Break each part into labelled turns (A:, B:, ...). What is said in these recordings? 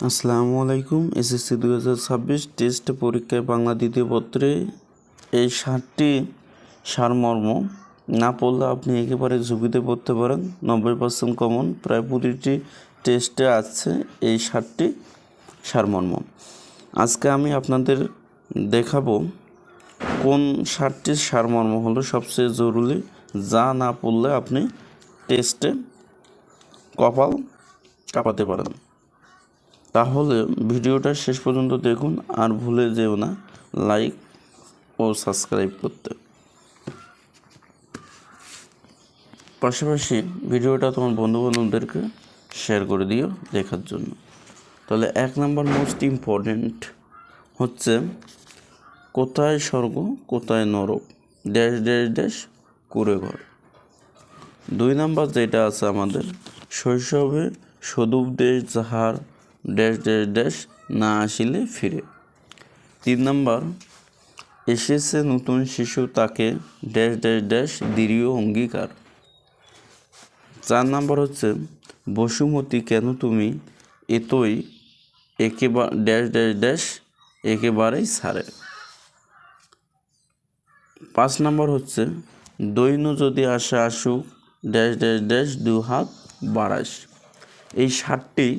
A: আসসালামু আলাইকুম। SSC 2026 test পরীক্ষায় বাংলা দ্বিতীয় পত্রে এই 7টি সারমর্ম না পড়লে আপনি একেবারে ঝুঁকিতে পড়তে পারেন। 90% কমন প্রায় প্রতিটি টেস্টে আসছে এই 7টি সারমর্ম। আজকে আমি আপনাদের দেখাবো কোন 7টি সারমর্ম হলো সবচেয়ে জরুরি, যা না পড়লে আপনি টেস্টে কপাল কাঁপাতে পারেন। তাহলে ভিডিওটা শেষ পর্যন্ত দেখুন, আর ভুলে যেও না লাইক ও সাবস্ক্রাইব করতে। পাশাপাশি ভিডিওটা তোমার বন্ধুবান্ধবদেরকে শেয়ার করে দিও দেখার জন্য। তাহলে 1 নম্বর মোস্ট ইম্পর্টেন্ট হচ্ছে কোথায় স্বর্গ কোথায় নরক, ড্যাশ ড্যাশ ড্যাশ কুঁড়ে ঘর। 2 নম্বর যেটা আছে আমাদের, শৈশবে সদুপদেশ যাহার ড্যাশ ড্যাশ ড্যাশ না আসিলে ফিরে। 3 নম্বর, এসেছে নতুন শিশু তাকে ড্যাশ ড্যাশ ড্যাশ দৃঢ় অঙ্গীকার। 4 নম্বর হচ্ছে বসুমতী কেন তুমি এতই একেবারে ড্যাশ ড্যাশ ড্যাশ একেবারেই ছাড়ে। 5 নম্বর হচ্ছে দৈন্য যদি আসে আসুক ড্যাশ ড্যাশ ড্যাশ 2 হাত বাড়াস। এই 7টি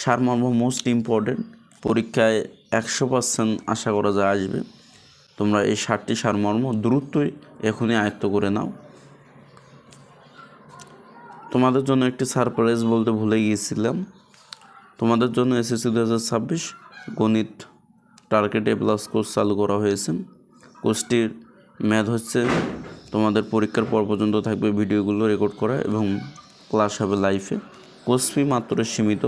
A: সারমর্ম মোস্ট ইম্পর্টেন্ট, পরীক্ষায় 100% আশা করা যায় আসবে। তোমরা এই 7টি সারমর্ম দ্রুতই এখনই আয়ত্ত করে নাও। তোমাদের জন্য একটি সারপ্রাইজ বলতে ভুলে গিয়েছিলাম। তোমাদের জন্য এসএসসি 2026 গণিত টার্গেট A+ কোর্স চালু করা হয়েছে। কোর্সটির মেয়াদ হচ্ছে তোমাদের পরীক্ষার পর পর্যন্ত থাকবে, ভিডিওগুলো রেকর্ড করা এবং ক্লাস হবে লাইভে। কোর্স ফি মাত্র সীমিত,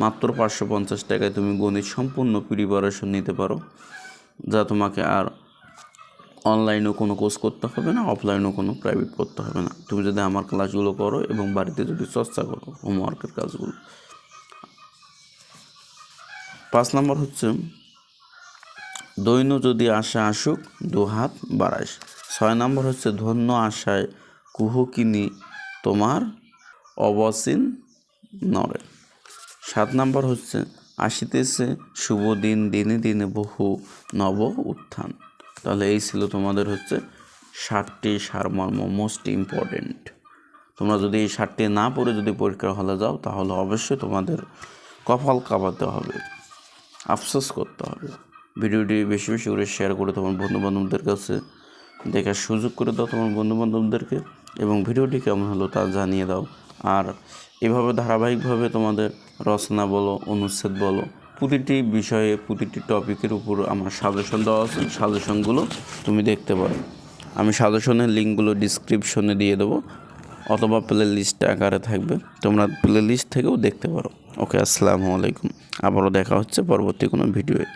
A: মাত্র 550 টাকায় তুমি গণিত সম্পূর্ণ প্রিপারেশন নিতে পারো, যা তোমাকে আর অনলাইনেও কোনো কোর্স করতে হবে না, অফলাইনেও কোনো প্রাইভেট করতে হবে না। তুমি যদি আমার ক্লাসগুলো করো এবং বাড়িতে যদি চর্চা করো হোমওয়ার্কের কাজগুলো। 5 নম্বর হচ্ছে দৈন্য যদি আশা আসুক 2 হাত বাড়াস। 6 নম্বর হচ্ছে ধন্য আশায় কুহকিনী তোমার অবসীন নরে। 7 নম্বর হচ্ছে আসিতেছে শুভ দিন দিনে দিনে বহু নব উত্থান। তাহলে এই ছিল তোমাদের হচ্ছে 7টি সারমর্ম মোস্ট ইম্পর্টেন্ট। তোমরা যদি এই 7টি না পড়ে যদি পরীক্ষার হলে যাও, তাহলে অবশ্যই তোমাদের কপাল কাঁপাতে হবে, আফসোস করতে হবে। ভিডিওটি বেশি বেশি করে শেয়ার করে তোমার বন্ধুবান্ধবদের কাছে দেখার সুযোগ করে দাও তোমার বন্ধুবান্ধবদেরকে, এবং ভিডিওটি কেমন হলো তা জানিয়ে দাও। আর এভাবে ধারাবাহিকভাবে তোমাদের রচনা বলো, অনুচ্ছেদ বলো, প্রতিটি বিষয়ে প্রতিটি টপিকের উপর আমার সাজেশন দেওয়া আছে। সাজেশনগুলো তুমি দেখতে পারো। আমি সাজেশনের লিঙ্কগুলো ডিসক্রিপশনে দিয়ে দেবো, অথবা প্লে লিস্ট আকারে থাকবে, তোমরা প্লে লিস্ট থেকেও দেখতে পারো। ওকে, আসসালামু আলাইকুম। আবারও দেখা হচ্ছে পরবর্তী কোনো ভিডিওয়ে।